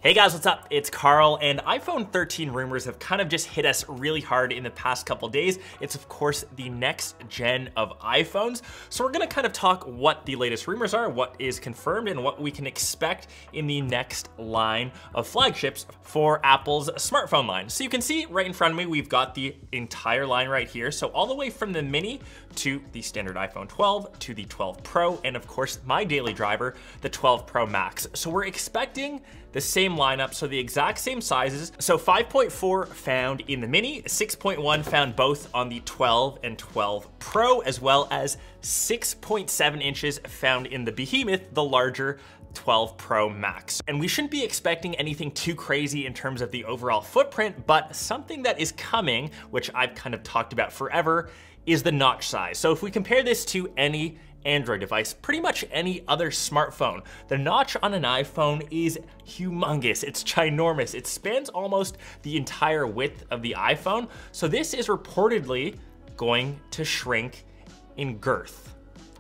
Hey guys, what's up? It's Karl, and iPhone 13 rumors have kind of just hit us really hard in the past couple days. It's of course the next gen of iPhones. So we're gonna kind of talk what the latest rumors are, what is confirmed, and what we can expect in the next line of flagships for Apple's smartphone line. So you can see right in front of me, we've got the entire line right here. So all the way from the mini to the standard iPhone 12 to the 12 Pro, and of course my daily driver, the 12 Pro Max. So we're expecting the same lineup, so the exact same sizes. So 5.4 found in the mini, 6.1 found both on the 12 and 12 Pro, as well as 6.7 inches found in the behemoth, the larger 12 Pro Max. And we shouldn't be expecting anything too crazy in terms of the overall footprint, but something that is coming, which I've kind of talked about forever, is the notch size. So if we compare this to any Android device, pretty much any other smartphone, the notch on an iPhone is humongous. It's ginormous. It spans almost the entire width of the iPhone. So this is reportedly going to shrink in girth,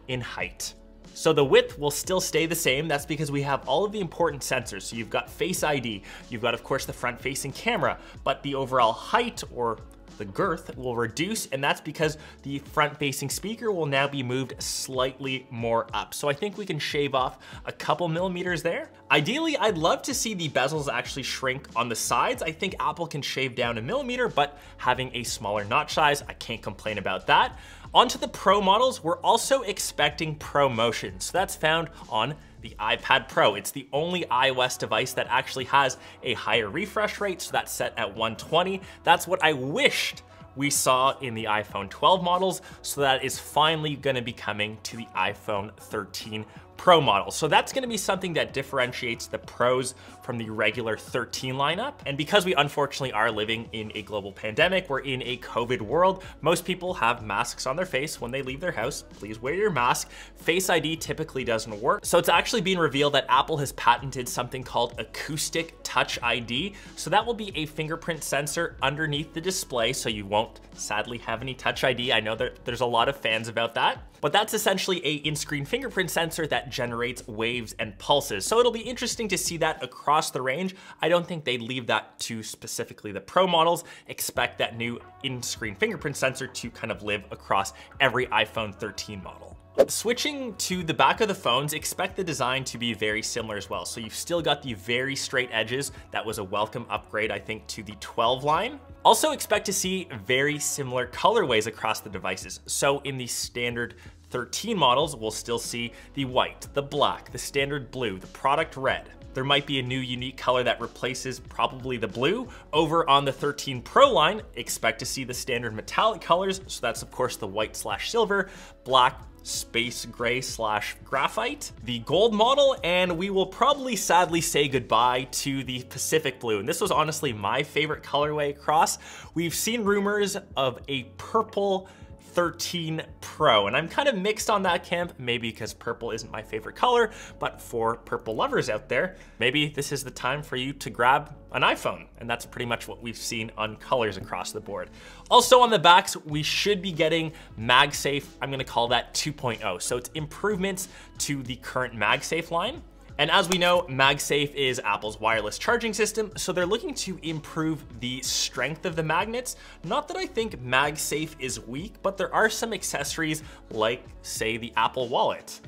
in height. So the width will still stay the same. That's because we have all of the important sensors. So you've got Face ID, you've got of course the front-facing camera, but the overall height, or the girth, will reduce, and that's because the front-facing speaker will now be moved slightly more up. So I think we can shave off a couple millimeters there. Ideally, I'd love to see the bezels actually shrink on the sides. I think Apple can shave down a millimeter, but having a smaller notch size, I can't complain about that. Onto the Pro models, we're also expecting ProMotion. So that's found on the iPad Pro. It's the only iOS device that actually has a higher refresh rate, so that's set at 120. That's what I wished we saw in the iPhone 12 models, so that is finally gonna be coming to the iPhone 13 Pro model. So that's gonna be something that differentiates the Pros from the regular 13 lineup. And because we unfortunately are living in a global pandemic, we're in a COVID world, most people have masks on their face when they leave their house. Please wear your mask. Face ID typically doesn't work. So it's actually been revealed that Apple has patented something called acoustic touch ID. So that will be a fingerprint sensor underneath the display, so you won't sadly have any touch ID. I know that there's a lot of fans about that, but that's essentially a in-screen fingerprint sensor that generates waves and pulses. So it'll be interesting to see that across the range. I don't think they'd leave that to specifically the Pro models. Expect that new in-screen fingerprint sensor to kind of live across every iPhone 13 model. Switching to the back of the phones, expect the design to be very similar as well. So you've still got the very straight edges. That was a welcome upgrade, I think, to the 12 line. Also expect to see very similar colorways across the devices. So in the standard 13 models, we'll still see the white, the black, the standard blue, the product red. There might be a new unique color that replaces probably the blue. Over on the 13 Pro line, expect to see the standard metallic colors. So that's of course the white / silver, black, space gray / graphite, the gold model, and we will probably sadly say goodbye to the Pacific blue. And this was honestly my favorite colorway across. We've seen rumors of a purple 13 Pro, and I'm kind of mixed on that camp, maybe because purple isn't my favorite color, but for purple lovers out there, maybe this is the time for you to grab an iPhone, and that's pretty much what we've seen on colors across the board. Also on the backs, we should be getting Magsafe, I'm gonna call that 2.0, so it's improvements to the current Magsafe line. And as we know, Magsafe is Apple's wireless charging system, so they're looking to improve the strength of the magnets. Not that I think Magsafe is weak, but there are some accessories like, say, the Apple Wallet.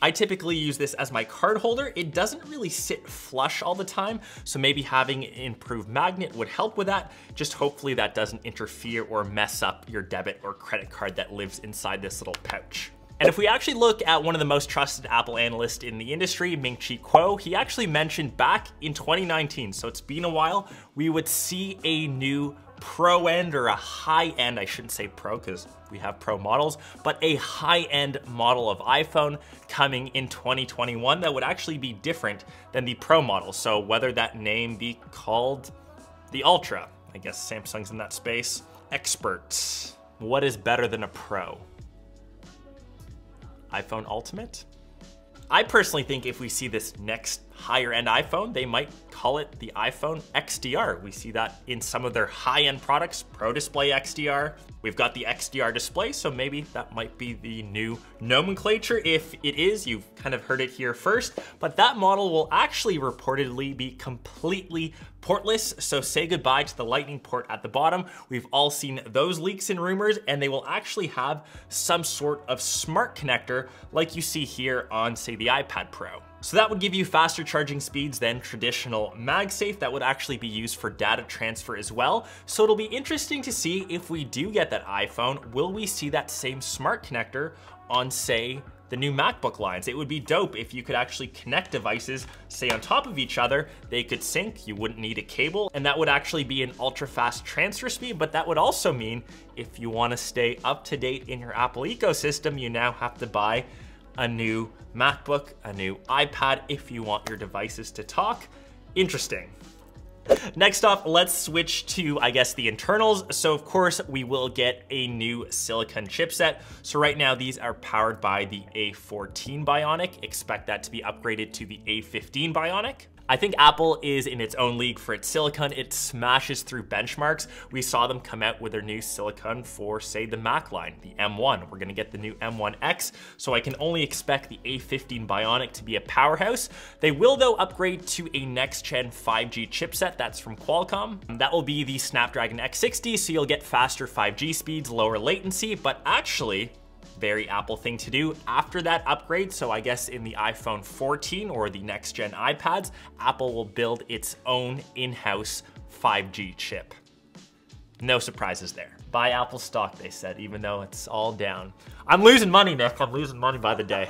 I typically use this as my card holder. It doesn't really sit flush all the time, so maybe having an improved magnet would help with that. Just hopefully that doesn't interfere or mess up your debit or credit card that lives inside this little pouch. And if we actually look at one of the most trusted Apple analysts in the industry, Ming-Chi Kuo, he actually mentioned back in 2019, so it's been a while, we would see a new Pro end, or a high end, I shouldn't say Pro because we have Pro models, but a high end model of iPhone coming in 2021 that would actually be different than the Pro model. So whether that name be called the Ultra, I guess Samsung's in that space. Experts, what is better than a Pro? iPhone Ultimate? I personally think if we see this next higher end iPhone, they might call it the iPhone XDR. We see that in some of their high-end products, Pro Display XDR. We've got the XDR display, so maybe that might be the new nomenclature. If it is, you've kind of heard it here first, but that model will actually reportedly be completely portless, so say goodbye to the lightning port at the bottom. We've all seen those leaks in rumors, and they will actually have some sort of smart connector like you see here on, say, the iPad Pro. So that would give you faster charging speeds than traditional Magsafe. That would actually be used for data transfer as well. So it'll be interesting to see if we do get that iPhone, will we see that same smart connector on, say, the new MacBook lines? It would be dope if you could actually connect devices, say, on top of each other. They could sync, you wouldn't need a cable, and that would actually be an ultra fast transfer speed. But that would also mean if you want to stay up to date in your Apple ecosystem, you now have to buy a new MacBook, a new iPad if you want your devices to talk. Interesting. Next off, let's switch to, I guess, the internals. So of course, we will get a new silicon chipset. So right now, these are powered by the A14 Bionic. Expect that to be upgraded to the A15 Bionic. I think Apple is in its own league for its silicon. It smashes through benchmarks. We saw them come out with their new silicon for, say, the Mac line, the M1. We're gonna get the new M1X, so I can only expect the A15 Bionic to be a powerhouse. They will, though, upgrade to a next-gen 5G chipset. That's from Qualcomm. That will be the Snapdragon X60, so you'll get faster 5G speeds, lower latency, but actually, very Apple thing to do. After that upgrade, so I guess in the iPhone 14 or the next gen iPads, Apple will build its own in-house 5G chip. No surprises there. Buy Apple stock, they said, even though it's all down. I'm losing money, Nick. I'm losing money by the day.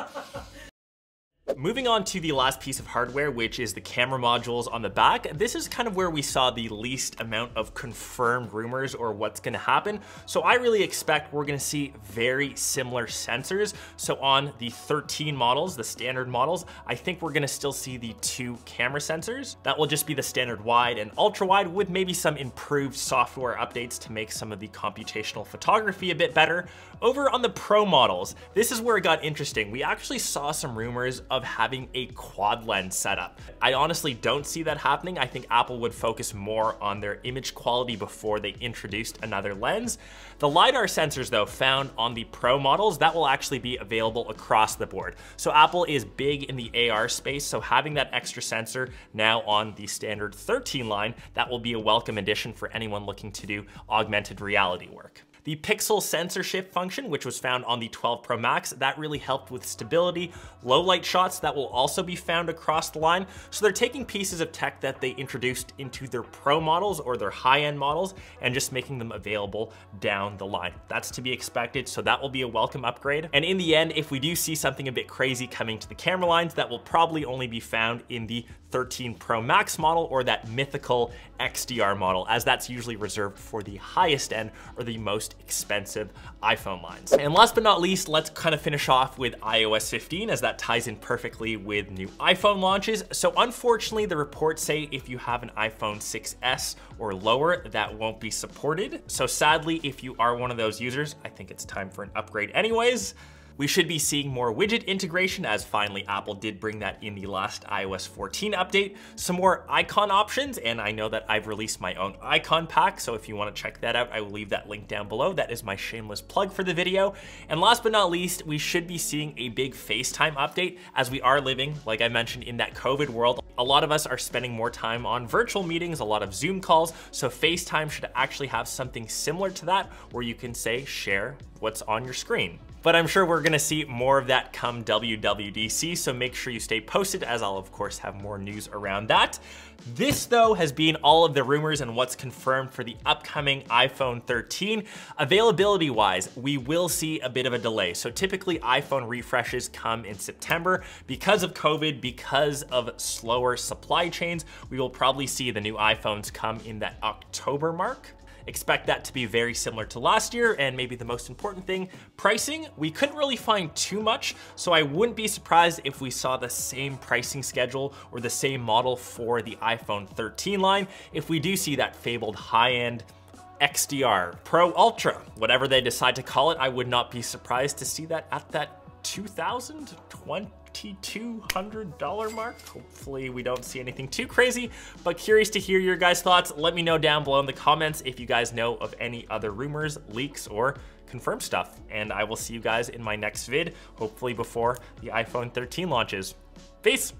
Moving on to the last piece of hardware, which is the camera modules on the back. This is kind of where we saw the least amount of confirmed rumors or what's gonna happen. So I really expect we're gonna see very similar sensors. So on the 13 models, the standard models, I think we're gonna still see the 2 camera sensors. That will just be the standard wide and ultra wide with maybe some improved software updates to make some of the computational photography a bit better. Over on the Pro models, this is where it got interesting. We actually saw some rumors of having a quad lens setup. I honestly don't see that happening. I think Apple would focus more on their image quality before they introduced another lens. The LiDAR sensors, though, found on the Pro models, that will actually be available across the board. So Apple is big in the AR space, so having that extra sensor now on the standard 13 line, that will be a welcome addition for anyone looking to do augmented reality work. The pixel sensor shift function, which was found on the 12 Pro Max, that really helped with stability. Low light shots, that will also be found across the line. So they're taking pieces of tech that they introduced into their Pro models or their high-end models and just making them available down the line. That's to be expected, so that will be a welcome upgrade. And in the end, if we do see something a bit crazy coming to the camera lines, that will probably only be found in the 13 Pro Max model or that mythical XDR model, as that's usually reserved for the highest end or the most expensive iPhone lines. And last but not least, let's kind of finish off with iOS 15, as that ties in perfectly with new iPhone launches. So unfortunately, the reports say if you have an iPhone 6S or lower, that won't be supported. So sadly, if you are one of those users, I think it's time for an upgrade anyways. We should be seeing more widget integration, as finally Apple did bring that in the last iOS 14 update. Some more icon options, and I know that I've released my own icon pack, so if you want to check that out, I will leave that link down below. That is my shameless plug for the video. And last but not least, we should be seeing a big FaceTime update, as we are living, like I mentioned, in that COVID world. A lot of us are spending more time on virtual meetings, a lot of Zoom calls, so FaceTime should actually have something similar to that, where you can say, share what's on your screen. But I'm sure we're gonna see more of that come WWDC, so make sure you stay posted, as I'll of course have more news around that. This, though, has been all of the rumors and what's confirmed for the upcoming iPhone 13. Availability-wise, we will see a bit of a delay. So typically iPhone refreshes come in September. Because of COVID, because of slower supply chains, we will probably see the new iPhones come in that October mark. Expect that to be very similar to last year, and maybe the most important thing, pricing. We couldn't really find too much, so I wouldn't be surprised if we saw the same pricing schedule or the same model for the iPhone 13 line. If we do see that fabled high-end XDR, Pro Ultra, whatever they decide to call it, I would not be surprised to see that at that $2,000, $2,200 mark. Hopefully we don't see anything too crazy, but curious to hear your guys' thoughts. Let me know down below in the comments if you guys know of any other rumors, leaks, or confirmed stuff. And I will see you guys in my next vid, hopefully before the iPhone 13 launches. Peace.